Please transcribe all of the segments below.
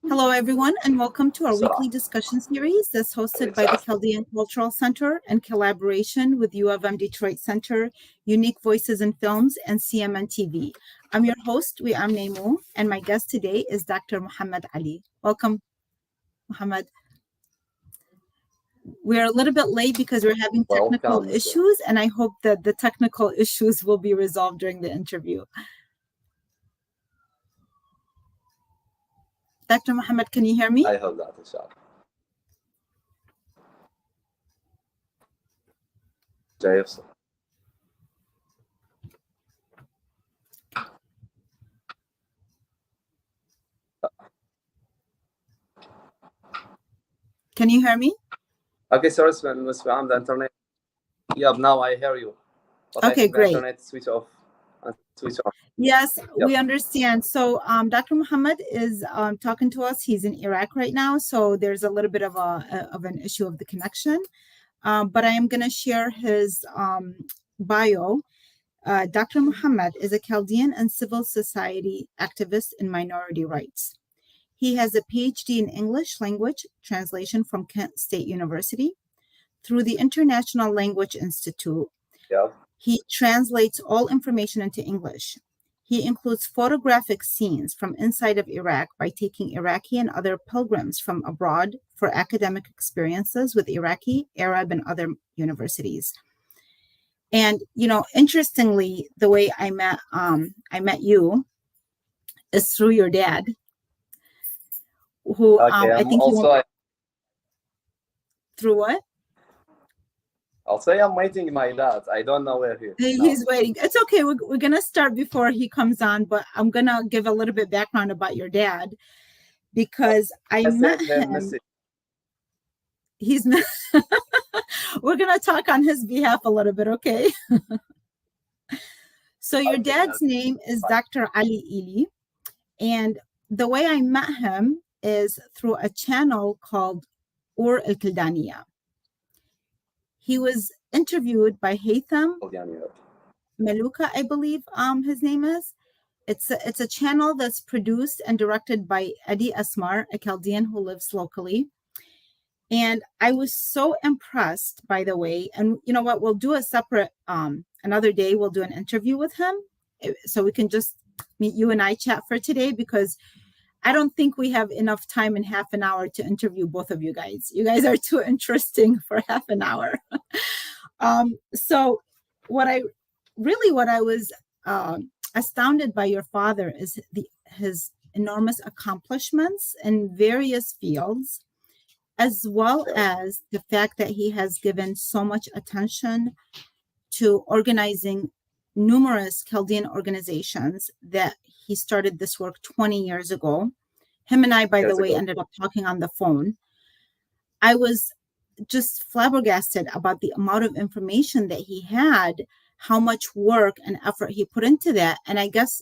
Hello, everyone, and welcome to our weekly discussion series that's hosted by the Chaldean Cultural Center in collaboration with U of M Detroit Center, Unique Voices in Films, and CMN TV. I'm your host, I'm Naimu, and my guest today is Dr. Muhammad Ali. Welcome, Muhammad. We're a little bit late because we're having technical issues, and I hope that the technical issues will be resolved during the interview. Dr. Muhammad, can you hear me? I hope that, inshallah. Can you hear me? Okay, sorry, the internet. Yeah, now I hear you. But okay, great. The internet switch off and switch on. Yes, we understand. So Dr. Muhammad is talking to us. He's in Iraq right now, so there's a little bit of an issue of the connection. But I am going to share his bio. Dr. Muhammad is a Chaldean and civil society activist in minority rights. He has a PhD in English language translation from Kent State University. Through the International Language Institute, he translates all information into English. He includes photographic scenes from inside of Iraq by taking Iraqi and other pilgrims from abroad for academic experiences with Iraqi, Arab, and other universities. And, you know, interestingly, the way I met you is through your dad, who I think through what? I'll say I'm waiting my dad. I don't know where he's waiting. It's okay. We're going to start before he comes on, but I'm going to give a little bit background about your dad because I met him. We're going to talk on his behalf a little bit, okay? So your dad's name is Dr. Ali Ili, and the way I met him is through a channel called Ur al-Kildaniya. He was interviewed by Haytham Maluka, I believe his name is. It's a channel that's produced and directed by Eddie Asmar, a Chaldean who lives locally. And I was so impressed, by the way. And you know what? We'll do a separate, another day, we'll do an interview with him. So we can just meet you and I chat for today because I don't think we have enough time in half an hour to interview both of you guys. You guys are too interesting for half an hour. So what I was astounded by your father is his enormous accomplishments in various fields, as well as the fact that he has given so much attention to organizing numerous Chaldean organizations that he started this work 20 years ago. Him and I, by the way, ended up talking on the phone. I was just flabbergasted about the amount of information that he had, how much work and effort he put into that. And I guess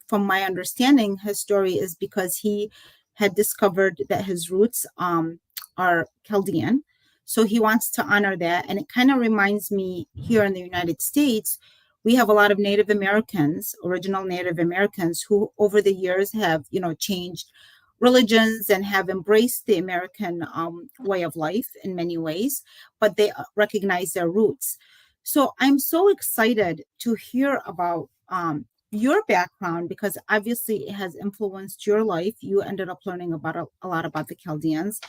from my understanding, his story is because he had discovered that his roots are Chaldean. So he wants to honor that. And it kind of reminds me here in the United States, we have a lot of Native Americans, original Native Americans, who over the years have, you know, changed religions and have embraced the American way of life in many ways, but they recognize their roots. So I'm so excited to hear about your background because obviously it has influenced your life. You ended up learning about a lot about the Chaldeans.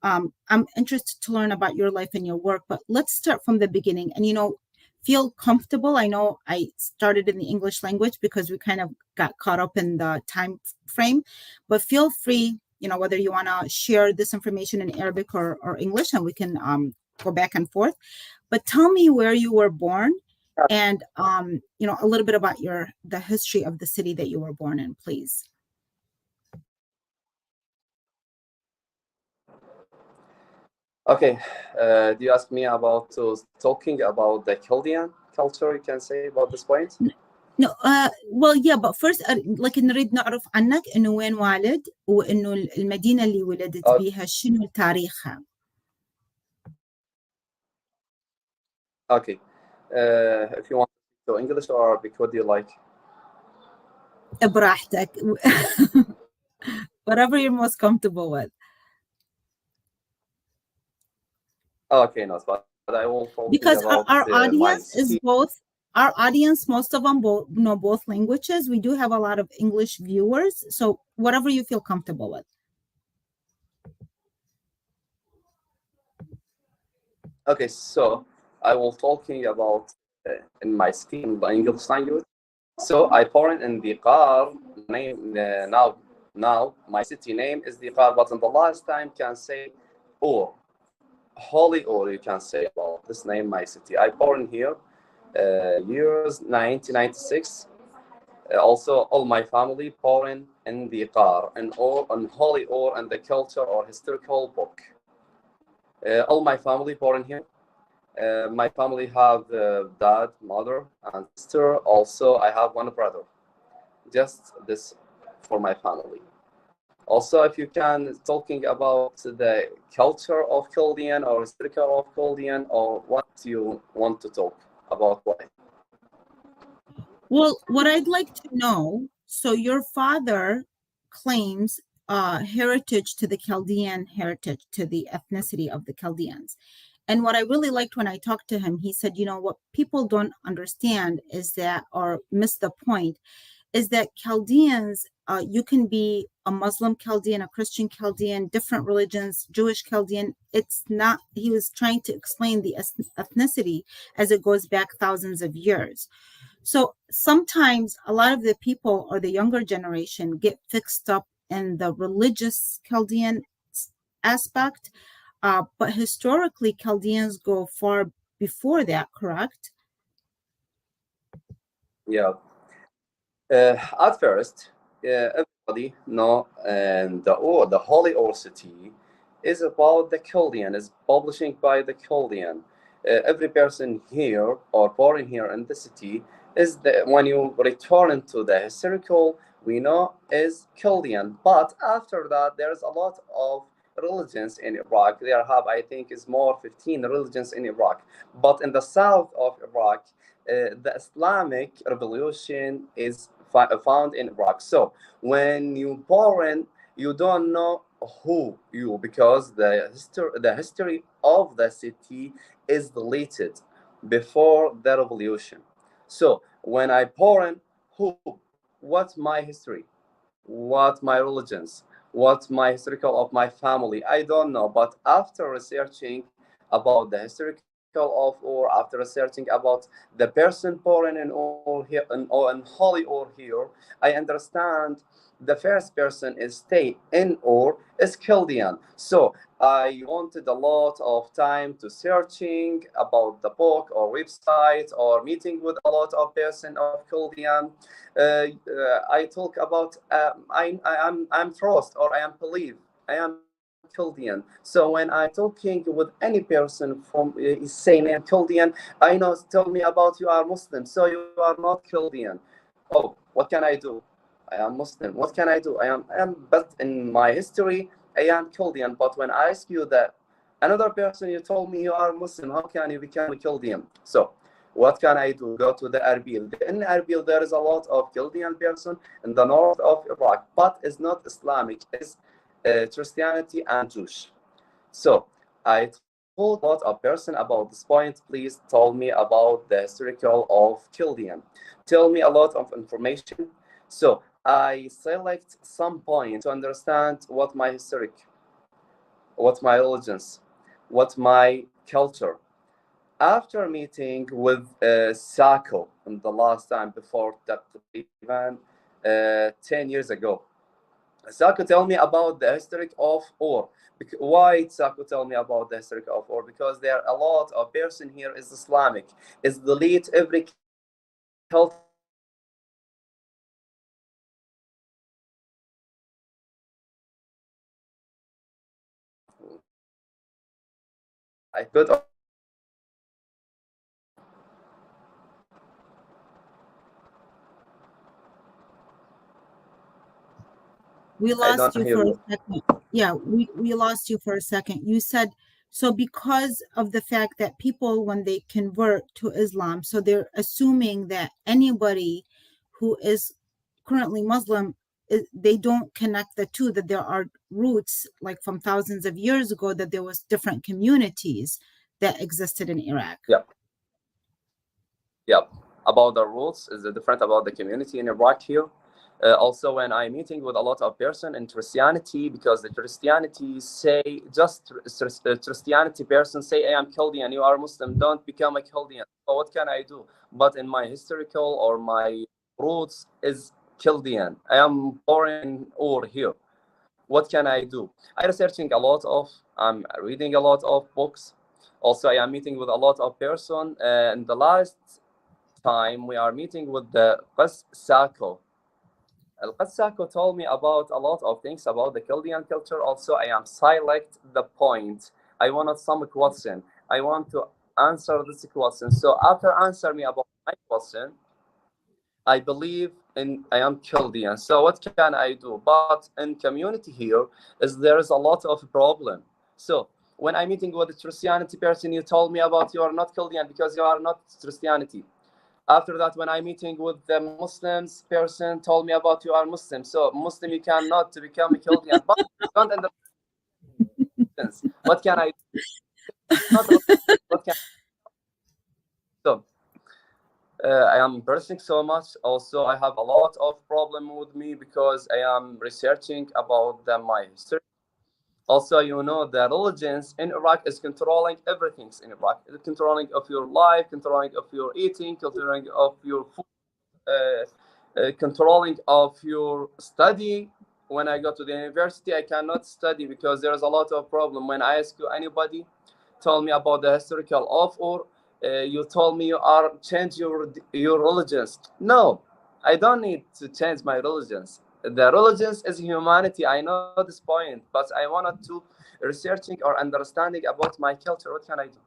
I'm interested to learn about your life and your work, but let's start from the beginning. And, you know, feel comfortable. I know I started in the English language because we kind of got caught up in the time frame, but feel free, you know, whether you want to share this information in Arabic or English, and we can go back and forth. But tell me where you were born and, you know, a little bit about the history of the city that you were born in, please. Okay, do you ask me about talking about the Chaldean culture, you can say, about this point? No, well, yeah, but first, لكن نريد نعرف عنك إنه وين والد وإنه المدينة اللي ولدت بيها شنو تاريخها. Okay, if you want to English or Arabic, what do you like? براحتك. Whatever you're most comfortable with. Okay, no, but I will talking Because about our my audience city. is both, our audience, most of them both know both languages. We do have a lot of English viewers. So whatever you feel comfortable with. Okay, so I will talking about in my city in the English language. So I born in the car name now my city name is the car, but in the last time can say or Holy or you can say about this name my city. I born here years 1996. Also all my family born in the car and or on holy or and the culture or historical book. All my family born here. My family have dad, mother, and sister. Also, I have one brother. Just this for my family. Also, if you can talking about the culture of Chaldean or historical of Chaldean or what you want to talk about why? Well, what I'd like to know, so your father claims heritage to the Chaldean heritage, to the ethnicity of the Chaldeans. And what I really liked when I talked to him, he said, you know, what people don't understand is that, or miss the point, is that Chaldeans, you can be a Muslim Chaldean, a Christian Chaldean, different religions, Jewish Chaldean. It's not, he was trying to explain the ethnicity as it goes back thousands of years. So sometimes a lot of the people or the younger generation get fixed up in the religious Chaldean aspect, but historically, Chaldeans go far before that, correct? Yeah. At first, everybody know and the Holy City is about the Chaldean, is publishing by the Chaldean. Every person here or born here in the city is the when you return to the historical we know is Chaldean. But after that, there's a lot of religions in Iraq. There have I think is more 15 religions in Iraq. But in the south of Iraq, the Islamic revolution is found in Iraq. So when you born, you don't know who you because the history of the city is deleted before the revolution. So when I born, who, what's my history, what my religions, what my historical of my family, I don't know. But after researching about the historical of or after researching about the person born in or here in holy or here, I understand the first person is stay in or is Chaldean. So I wanted a lot of time to searching about the book or website or meeting with a lot of person of Chaldean. I talk about I'm trust or I am believe I am Chaldean. So when I talking with any person from say name Chaldean, I know tell me about you are Muslim, so you are not Chaldean. Oh, what can I do? I am Muslim. What can I do? I am but in my history I am Chaldean. But when I ask you that another person you told me you are Muslim, how can you become a Chaldean? So what can I do? Go to the Erbil. In Erbil, there is a lot of Chaldean person in the north of Iraq, but it's not Islamic. It's Christianity and Jewish. So I told a lot of person about this point. Please tell me about the historical of Chaldean. Tell me a lot of information. So I select some point to understand what my historic, what my religions, what my culture. After meeting with Sako in the last time before that, even 10 years ago, Sako tell me about the history of Or. Why Sako tell me about the history of Or? Because there are a lot of person here is Islamic, is delete every culture of Or. I could. We I lost don't you hear for a you. second. Yeah, we lost you for a second. You said, so because of the fact that people, when they convert to Islam, so they're assuming that anybody who is currently Muslim, they don't connect the two, that there are roots like from thousands of years ago, that there was different communities that existed in Iraq. Yeah. Yeah, about the rules is different about the community in Iraq here. Also, when I'm meeting with a lot of person in Christianity, because the Christianity say just Christianity person say, "I am Chaldean, you are Muslim, don't become a Chaldean." So what can I do? But in my historical or my roots is Chaldean. I am born in Ur here. What can I do? I'm researching a lot of, I'm reading a lot of books. Also, I am meeting with a lot of person. And the last time we are meeting with the Qas Sako. Al-Qas Sako told me about a lot of things about the Chaldean culture. Also, I am select the point. I wanted some question. I want to answer this question. So after answer me about my question, I believe in I am Chaldean. So what can I do? But in community here is there is a lot of problem. So when I'm meeting with a Christianity person, you told me about you are not Chaldean because you are not Christianity. After that, when I'm meeting with the Muslims person, told me about you are Muslim. So Muslim, you cannot become a Chaldean. But don't understand. What can I do? Not what can so I am bursting so much. Also, I have a lot of problem with me because I am researching about my history. Also, you know, the religions in Iraq is controlling everything in Iraq. It's controlling of your life, controlling of your eating, controlling of your food, controlling of your study. When I go to the university, I cannot study because there's a lot of problem. When I ask you anybody, told me about the historical of, or you told me you are change your religions. No, I don't need to change my religions. The religions is humanity. I know this point, but I wanted to researching or understanding about my culture. What can I do?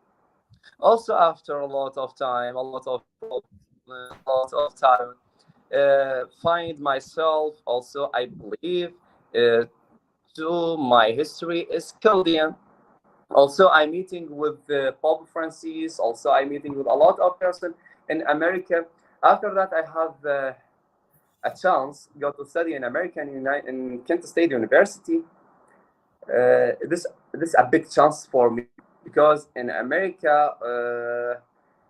Also, after a lot of time, a lot of problems, a lot of time, find myself. Also, I believe to my history is Chaldean. Also, I'm meeting with Pope Francis. Also, I'm meeting with a lot of person in America. After that, I have a chance go to study in America in Kent State University. This is a big chance for me because in America,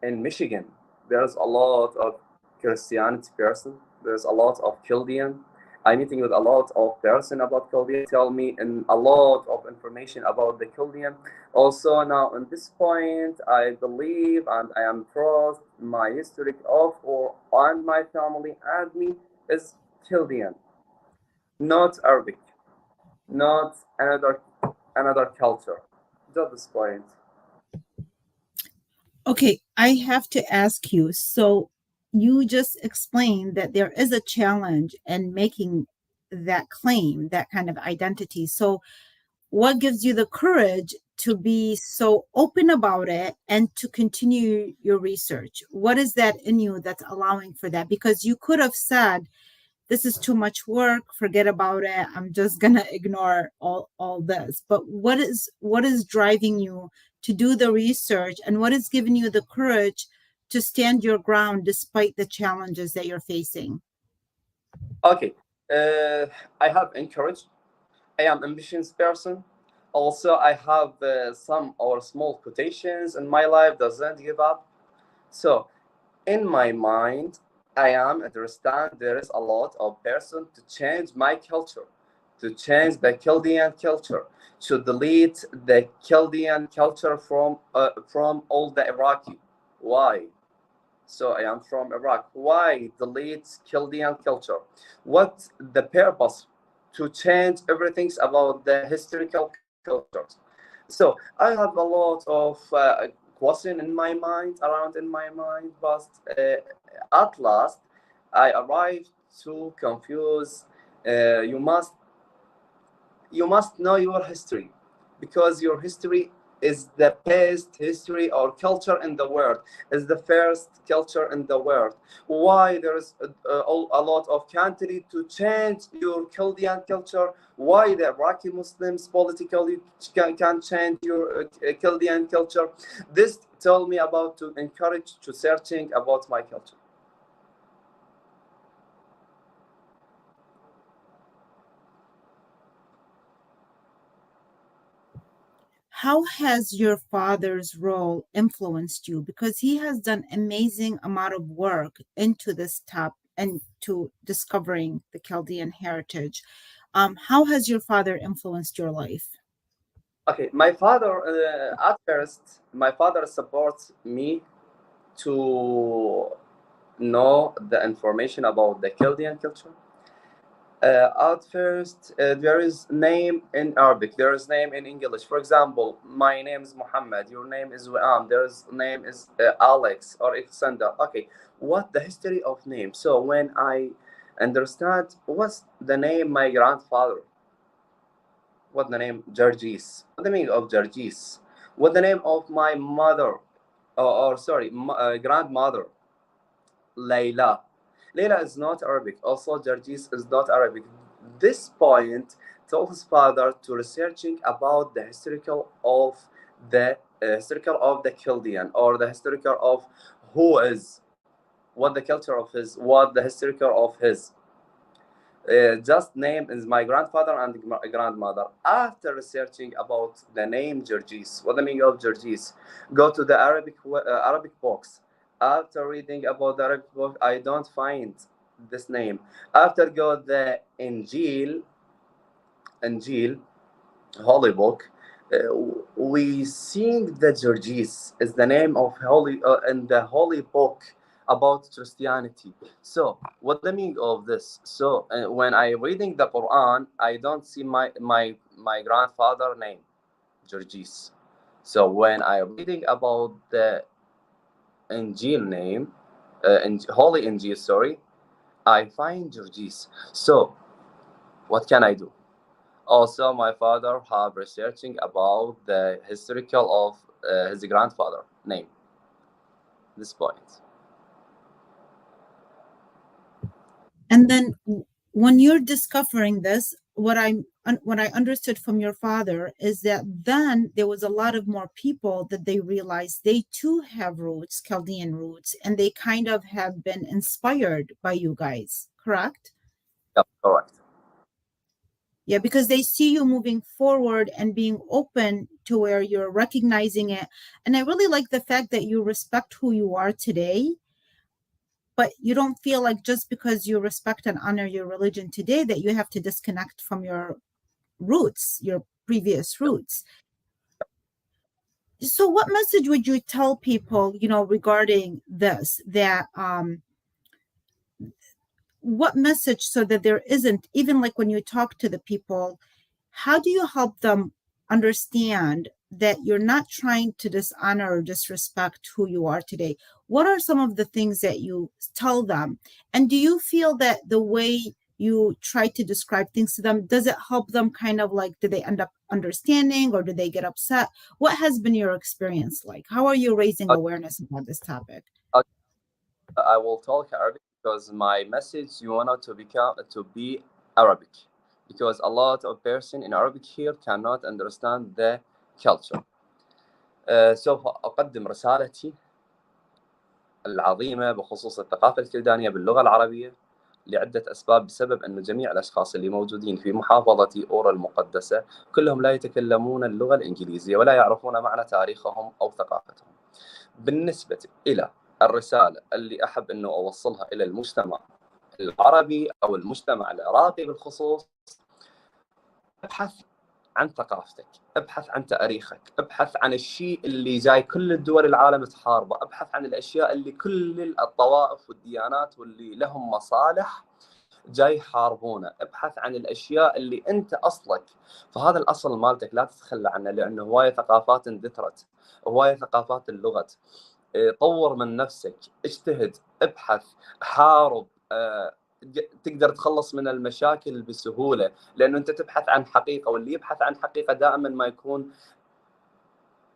in Michigan, there's a lot of Christianity person. There's a lot of Chaldean. I'm meeting with a lot of person about Chaldean. Tell me in a lot of information about the Chaldean. Also now at this point, I believe and I am trust my history of or and my family and me is Chaldean, not Arabic, not another culture. Just this point. Okay, I have to ask you. So you just explained that there is a challenge in making that claim, that kind of identity. So what gives you the courage to be so open about it and to continue your research? What is that in you that's allowing for that? Because you could have said, this is too much work, forget about it, I'm just gonna ignore all this. But what is driving you to do the research, and what is giving you the courage to stand your ground despite the challenges that you're facing? Okay. I have encouraged. I am ambitious person. Also, I have some or small quotations in my life doesn't give up. So in my mind, I am understand there is a lot of person to change my culture, to change the Chaldean culture, to delete the Chaldean culture from all the Iraqi. Why? So I am from Iraq. Why delete Chaldean culture? What the purpose to change everything about the historical cultures? So I have a lot of question in my mind, around in my mind, but at last I arrived to confuse. You must know your history because your history is the best history or culture in the world, is the first culture in the world. Why there's a lot of country to change your Chaldean culture? Why the Iraqi Muslims politically can change your Chaldean culture? This told me about to encourage to searching about my culture. how has your father's role influenced you? Because he has done amazing amount of work into this top and to discovering the Chaldean heritage. How has your father influenced your life? Okay, my father, at first, my father supports me to know the information about the Chaldean culture. At first, there is name in Arabic, there is name in English. For example, my name is Muhammad, your name is Wa'am, there's name is Alex or Alexander. Okay, what the history of name? So when I understand what's the name my grandfather, what the name Georgis, what the meaning of Georgis, what the name of my mother, or sorry, grandmother, Layla. Layla is not Arabic. Also, Jarjis is not Arabic. This point told his father to researching about the historical of the Chaldean, or the historical of who is, what the culture of his, what the historical of his. Just name is my grandfather and grandmother. After researching about the name Georgis, what the meaning of Georgis, go to the Arabic books. After reading about the Arabic book, I don't find this name. After go the Injil, holy book, we seeing that Georgis is the name of holy in the holy book about Christianity. So what the meaning of this? So when I reading the Quran, I don't see my grandfather name Georgis. So when I reading about the Injil name, holy Injil, sorry, I find Georgis. So what can I do? Also, my father have researching about the historical of his grandfather name. This point. And then when you're discovering this, what I understood from your father is that then there was a lot of more people that they realized they too have roots, Chaldean roots, and they kind of have been inspired by you guys, correct? Yeah, correct. Yeah, because they see you moving forward and being open to where you're recognizing it. And I really like the fact that you respect who you are today, but you don't feel like just because you respect and honor your religion today that you have to disconnect from your roots, your previous roots. So what message would you tell people, regarding this, that what message, so that there isn't, even like when you talk to the people, how do you help them understand that you're not trying to dishonor or disrespect who you are today? What are some of the things that you tell them? And do you feel that the way you try to describe things to them, does it help them kind of like, do they end up understanding or do they get upset? What has been your experience like? How are you raising awareness about this topic? Okay, I will talk Arabic because my message you want to be Arabic, because a lot of person in Arabic here cannot understand the culture. سوف أقدم رسالتي العظيمة بخصوص الثقافة الكلدانية باللغة العربية لعدة أسباب، بسبب أن جميع الأشخاص اللي موجودين في محافظة أورا المقدسة كلهم لا يتكلمون اللغة الإنجليزية ولا يعرفون معنى تاريخهم أو ثقافتهم. بالنسبة إلى الرسالة اللي أحب أنه أوصلها إلى المجتمع العربي أو المجتمع العراقي بالخصوص، ابحث عن ثقافتك، ابحث عن تاريخك، ابحث عن الشيء اللي جاي كل الدول العالم تحاربه، ابحث عن الاشياء اللي كل الطوائف والديانات واللي لهم مصالح جاي يحاربونه، ابحث عن الاشياء اللي انت اصلك، فهذا الاصل مالتك لا تتخلى عنه، لانه هوايه ثقافات اندثرت، هوايه ثقافات اللغت. طور من نفسك، اجتهد، ابحث، حارب، تقدر تخلص من المشاكل بسهوله، لانه انت تبحث عن حقيقه، واللي يبحث عن حقيقه دائما ما يكون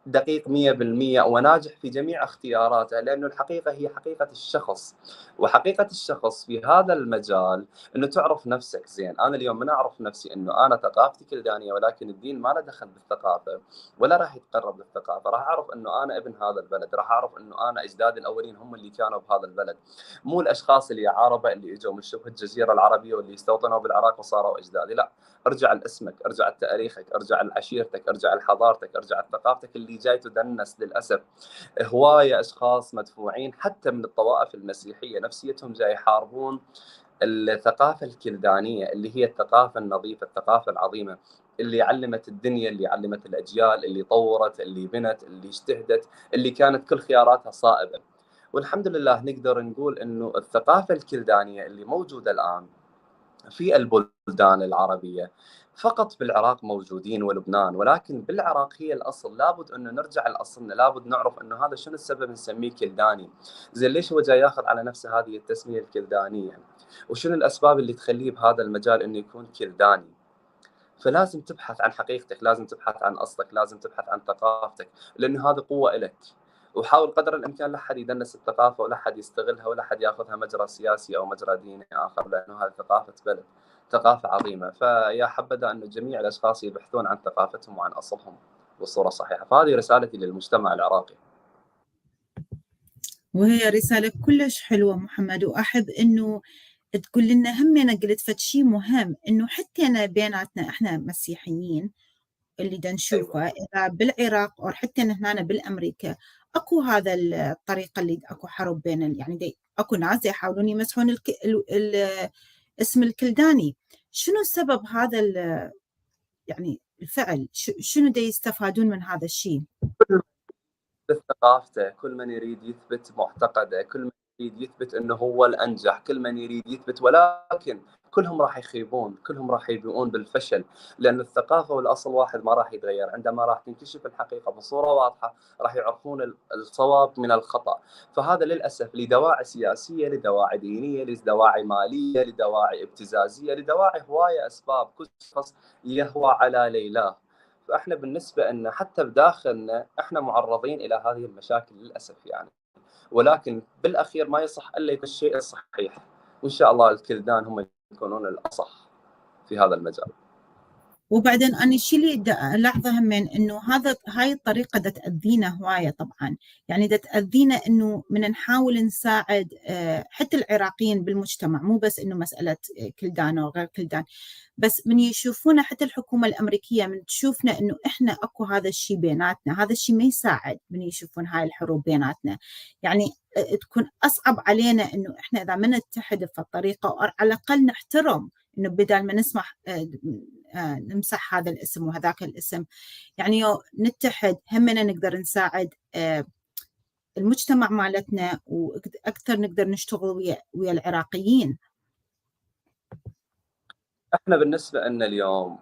دقيق 100% وناجح في جميع اختياراته، لأنه الحقيقة هي حقيقة الشخص. وحقيقة الشخص في هذا المجال أنه تعرف نفسك زين. أنا اليوم من أعرف نفسي أنه أنا ثقافتي كلدانية، ولكن الدين ما له دخل بالثقافة ولا راح يتقرب للثقافة. راح أعرف أنه أنا ابن هذا البلد، راح أعرف أنه أنا أجدادي الأولين هم اللي كانوا بهذا البلد، مو الأشخاص اللي عربة اللي إجوا من شبه الجزيرة العربية واللي استوطنوا بالعراق وصاروا أجدادي. لا، ارجع لاسمك، ارجع لتاريخك، ارجع لعشيرتك، ارجع لحضارتك، ارجع لثقافتك اللي جاي تدنس للاسف. هوايه اشخاص مدفوعين حتى من الطوائف المسيحيه نفسيتهم جاي يحاربون الثقافه الكلدانيه اللي هي الثقافه النظيفه، الثقافه العظيمه اللي علمت الدنيا، اللي علمت الاجيال، اللي طورت، اللي بنت، اللي اجتهدت، اللي كانت كل خياراتها صائبه. والحمد لله نقدر نقول انه الثقافه الكلدانيه اللي موجوده الان في البلدان العربية فقط بالعراق موجودين ولبنان، ولكن بالعراق هي الأصل. لابد أنه نرجع لأصلنا، لابد نعرف أنه هذا شنو السبب نسميه كلداني. زين ليش هو جاي ياخذ على نفسه هذه التسمية الكلدانية، وشنو الأسباب اللي تخليه بهذا المجال أنه يكون كلداني. فلازم تبحث عن حقيقتك، لازم تبحث عن أصلك، لازم تبحث عن ثقافتك، لأنه هذه قوة إلك. وحاول قدر الامكان لا احد يدنس الثقافه ولا احد يستغلها ولا احد ياخذها مجرى سياسي او مجرى ديني اخر، لانه هذه ثقافه بلد، ثقافه عظيمه. فيا حبذا ان جميع الاشخاص يبحثون عن ثقافتهم وعن اصلهم بالصوره الصحيحه. فهذه رسالتي للمجتمع العراقي. وهي رسالة كلش حلوة محمد، وأحب إنه تقول لنا همنا قلت فد شيء مهم، إنه حتى أنا بيناتنا إحنا مسيحيين اللي دا ايوه، نشوفه إذا بالعراق أو حتى هنا بالأمريكا أكو هذا الطريقة اللي أكو حرب بين يعني دي أكو ناس يحاولون يمسحون اسم الكلداني. شنو سبب هذا يعني الفعل؟ شنو دا يستفادون من هذا الشيء؟ يثبت ثقافته، كل من يريد يثبت معتقده، كل من يريد يثبت انه هو الانجح، كل من يريد يثبت، ولكن كلهم راح يخيبون، كلهم راح يبيئون بالفشل، لان الثقافه والاصل واحد ما راح يتغير. عندما راح تنكشف الحقيقه بصوره واضحه راح يعرفون الصواب من الخطا. فهذا للاسف لدواعي سياسيه، لدواعي دينيه، لدواعي ماليه، لدواعي ابتزازيه، لدواعي هوايه اسباب. كل شخص يهوى على ليلاه. فاحنا بالنسبه لنا حتى بداخلنا احنا معرضين الى هذه المشاكل للاسف يعني. ولكن بالاخير ما يصح الا يكون الشيء الصحيح، وان شاء الله الكلدان هم يكونون الاصح في هذا المجال. وبعدين أنا الشيء اللي ألاحظه من إنه هاي الطريقة دا تأذينا هواية طبعا، يعني دا تأذينا إنه من نحاول نساعد حتى العراقيين بالمجتمع، مو بس إنه مسألة كلدان أو غير كلدان، بس من يشوفونا حتى الحكومة الأمريكية من تشوفنا إنه إحنا أكو هذا الشيء بيناتنا، هذا الشيء ما يساعد من يشوفون هاي الحروب بيناتنا. يعني تكون أصعب علينا إنه إحنا إذا ما نتحد في الطريقة أو على الأقل نحترم إنه بدل ما نسمح نمسح هذا الاسم وهذاك الاسم، يعني نتحد همنا نقدر نساعد المجتمع مالتنا، وأكثر نقدر نشتغل ويا العراقيين. احنا بالنسبه لنا اليوم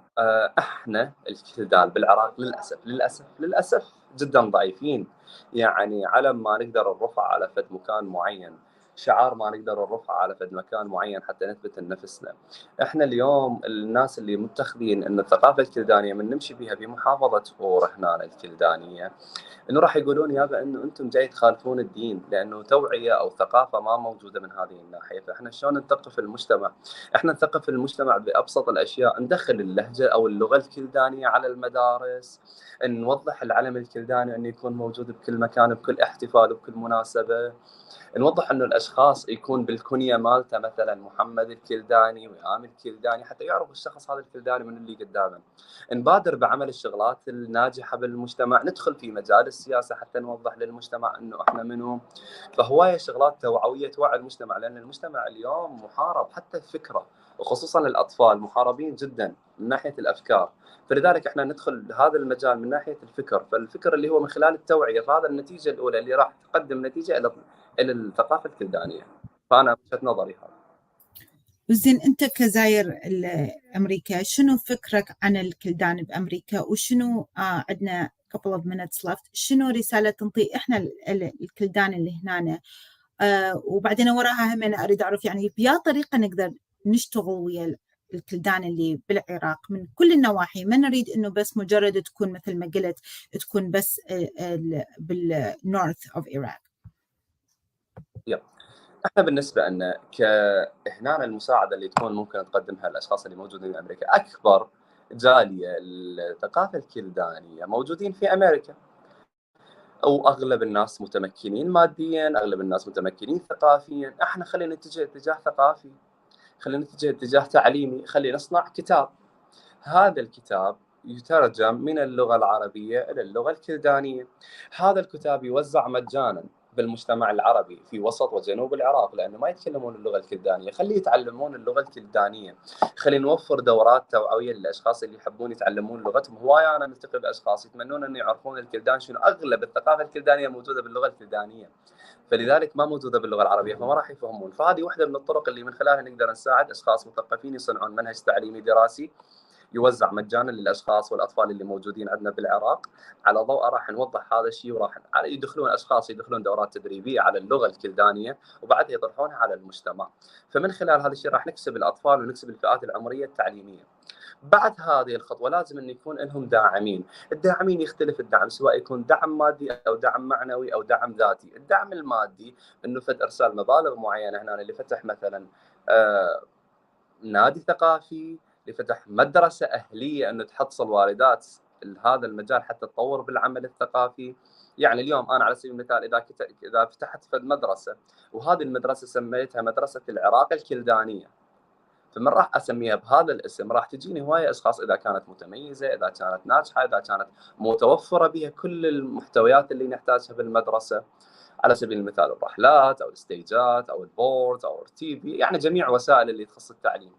احنا الكلدان بالعراق للاسف للاسف للاسف جدا ضعيفين. يعني علم ما نقدر نرفع على فد مكان معين، شعار ما نقدر نرفع على فد مكان معين حتى نثبت لنفسنا. احنا اليوم الناس اللي متخذين ان الثقافه الكلدانيه من نمشي بها في محافظه فور هنا الكلدانيه، انه راح يقولون يابا انه انتم جاي تخالفون الدين لانه توعيه او ثقافه ما موجوده من هذه الناحيه. فاحنا شلون نثقف المجتمع؟ احنا نثقف المجتمع بابسط الاشياء، ندخل اللهجه او اللغه الكلدانيه على المدارس، نوضح العلم الكلداني انه يكون موجود بكل مكان بكل احتفال وبكل مناسبه، نوضح انه الاشخاص يكون بالكنيه مالته مثلا محمد الكلداني ويام الكلداني حتى يعرف الشخص هذا الكلداني من اللي قدامه. نبادر بعمل الشغلات الناجحه بالمجتمع، ندخل في مجال السياسه حتى نوضح للمجتمع انه احنا منو. فهوايه شغلات توعويه توعي المجتمع، لان المجتمع اليوم محارب حتى الفكره، وخصوصا الاطفال محاربين جدا من ناحيه الافكار. فلذلك احنا ندخل هذا المجال من ناحيه الفكر، فالفكر اللي هو من خلال التوعيه، فهذا النتيجه الاولى اللي راح تقدم نتيجه الى الثقافه الكلدانيه. فانا وجهه نظري هذا. وزين أنت كزاير أمريكا، شنو فكرك عن الكلدان بأمريكا؟ وشنو عندنا couple of minutes left، شنو رسالة تنطي إحنا الكلدان اللي هنا؟ وبعدين وراها هم أنا أريد أعرف يعني بيا طريقة نقدر نشتغل ويا الكلدان اللي بالعراق من كل النواحي. ما نريد إنه بس مجرد تكون مثل ما قلت تكون بس بالنورث of Iraq. احنا بالنسبه لنا هنا المساعده اللي تكون ممكن تقدمها الاشخاص اللي موجودين في امريكا، اكبر جاليه الثقافه الكلدانيه موجودين في امريكا، او اغلب الناس متمكنين ماديا، اغلب الناس متمكنين ثقافيا. احنا خلينا نتجه اتجاه ثقافي، خلينا نتجه اتجاه تعليمي، خلينا نصنع كتاب. هذا الكتاب يترجم من اللغه العربيه الى اللغه الكلدانيه. هذا الكتاب يوزع مجانا بالمجتمع العربي في وسط وجنوب العراق، لانه ما يتكلمون اللغه الكلدانيه. خليه يتعلمون اللغه الكلدانيه، خلينا نوفر دورات توعويه للاشخاص اللي يحبون يتعلمون لغتهم. هوايه انا ملتقي باشخاص يتمنون ان يعرفون الكلدان شنو. اغلب الثقافه الكلدانيه موجوده باللغه الكلدانيه، فلذلك ما موجوده باللغه العربيه، فما راح يفهمون. فهذه واحده من الطرق اللي من خلالها نقدر نساعد اشخاص مثقفين يصنعون منهج تعليمي دراسي يوزع مجانا للاشخاص والاطفال اللي موجودين عندنا بالعراق. على ضوء راح نوضح هذا الشيء، وراح يدخلون اشخاص يدخلون دورات تدريبيه على اللغه الكلدانيه وبعدها يطرحونها على المجتمع. فمن خلال هذا الشيء راح نكسب الاطفال ونكسب الفئات العمريه التعليميه. بعد هذه الخطوه لازم ان يكون لهم داعمين. الداعمين يختلف الدعم، سواء يكون دعم مادي او دعم معنوي او دعم ذاتي. الدعم المادي انه فد ارسال مبالغ معينه هنا اللي فتح مثلا نادي ثقافي، لفتح مدرسه اهليه انه تحصل واردات هذا المجال حتى تطور بالعمل الثقافي. يعني اليوم انا على سبيل المثال اذا فتحت فد مدرسه، وهذه المدرسه سميتها مدرسه العراق الكلدانيه، فمن راح اسميها بهذا الاسم راح تجيني هوايه اشخاص، اذا كانت متميزه، اذا كانت ناجحه، اذا كانت متوفره بها كل المحتويات اللي نحتاجها بالمدرسه. على سبيل المثال الرحلات او الستيجات او البورد او التي في، يعني جميع وسائل اللي تخص التعليم.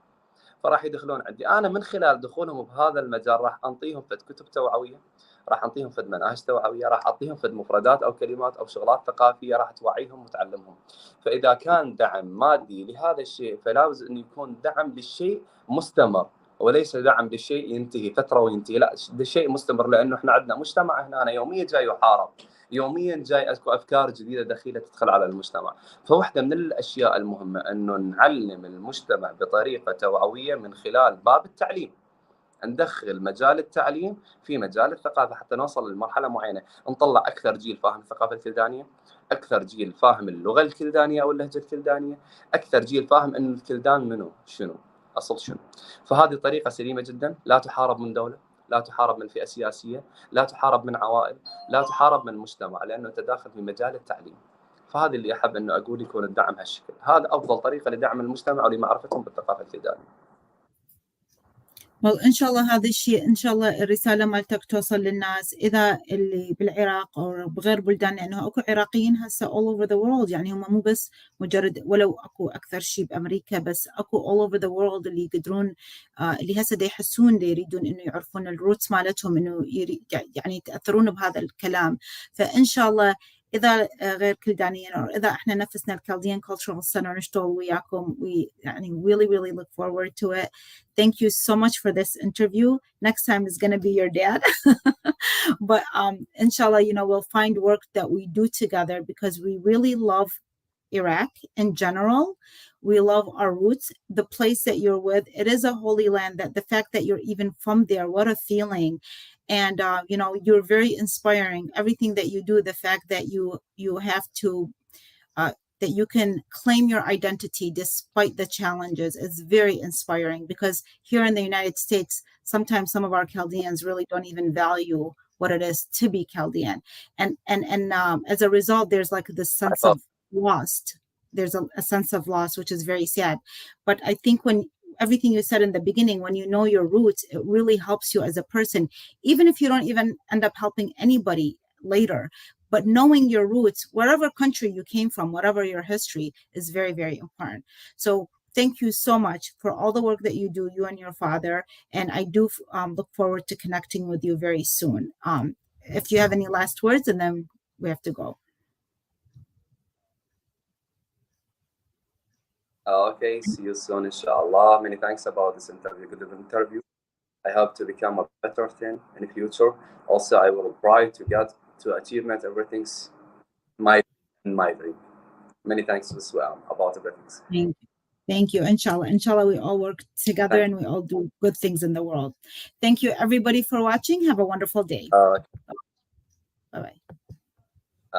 فراح يدخلون عندي انا. من خلال دخولهم بهذا المجال راح انطيهم فد كتب توعويه، راح انطيهم فد مناهج توعويه، راح اعطيهم فد مفردات او كلمات او شغلات ثقافيه راح توعيهم وتعلمهم. فاذا كان دعم مادي لهذا الشيء فلازم انه يكون دعم للشيء مستمر، وليس دعم للشيء ينتهي فتره وينتهي. لا، ده شيء مستمر، لانه احنا عندنا مجتمع هنا يوميا جاي يحارب، يوميا جاي اكو افكار جديده دخيله تدخل على المجتمع. فواحده من الاشياء المهمه انه نعلم المجتمع بطريقه توعويه من خلال باب التعليم. ندخل مجال التعليم في مجال الثقافه حتى نوصل لمرحله معينه، نطلع اكثر جيل فاهم الثقافه الكلدانيه، اكثر جيل فاهم اللغه الكلدانيه او اللهجه الكلدانيه، اكثر جيل فاهم ان الكلدان منو شنو اصل شنو. فهذه طريقه سليمه جدا، لا تحارب من دوله، لا تحارب من فئه سياسيه، لا تحارب من عوائل، لا تحارب من مجتمع، لانه انت داخل في مجال التعليم. فهذا اللي احب انه اقول يكون الدعم هالشكل. هذا افضل طريقه لدعم المجتمع ولمعرفتهم بالثقافه الكلدانيه. إن شاء الله هذا الشيء، إن شاء الله الرسالة مالتك توصل للناس، إذا اللي بالعراق أو بغير بلدان، لأنه أكو عراقيين هسه all over the world، يعني هم مو بس مجرد، ولو أكو أكثر شيء بأمريكا، بس أكو all over the world اللي يقدرون اللي هسه دا يحسون دا يريدون إنه يعرفون الروتس مالتهم، إنه يعني يتأثرون بهذا الكلام. فإن شاء الله إذا غير كلدانيين، أو إذا إحنا نفسنا الكالديان Cultural Center نشتغل وياكم، يعني really look forward to it. Thank you so much for this interview. Next time is going to be your dad. But inshallah, we'll find work that we do together, because we really love Iraq in general. We love our roots. The place that you're with, it is a holy land. That the fact that you're even from there, what a feeling. And you're very inspiring. Everything that you do, the fact that you have to that you can claim your identity despite the challenges is very inspiring, because here in the United States, sometimes some of our Chaldeans really don't even value what it is to be Chaldean. And as a result, there's like this sense of lost. There's a sense of loss, which is very sad. But I think when everything you said in the beginning, when you know your roots, it really helps you as a person, even if you don't even end up helping anybody later. But knowing your roots, wherever country you came from, whatever your history, is very important. So thank you so much for all the work that you do, you and your father. And I do look forward to connecting with you very soon. If you have any last words, and then we have to go. Okay, see you soon, inshallah. Many thanks about this interview, good interview. I hope to become a better thing in the future. Also, I will try to get to achievement everything's my dream. Many thanks as well about everything. Thank you. Thank you. Inshallah. Inshallah, we all work together Thank and we all do good things in the world. Thank you, everybody, for watching. Have a wonderful day. you.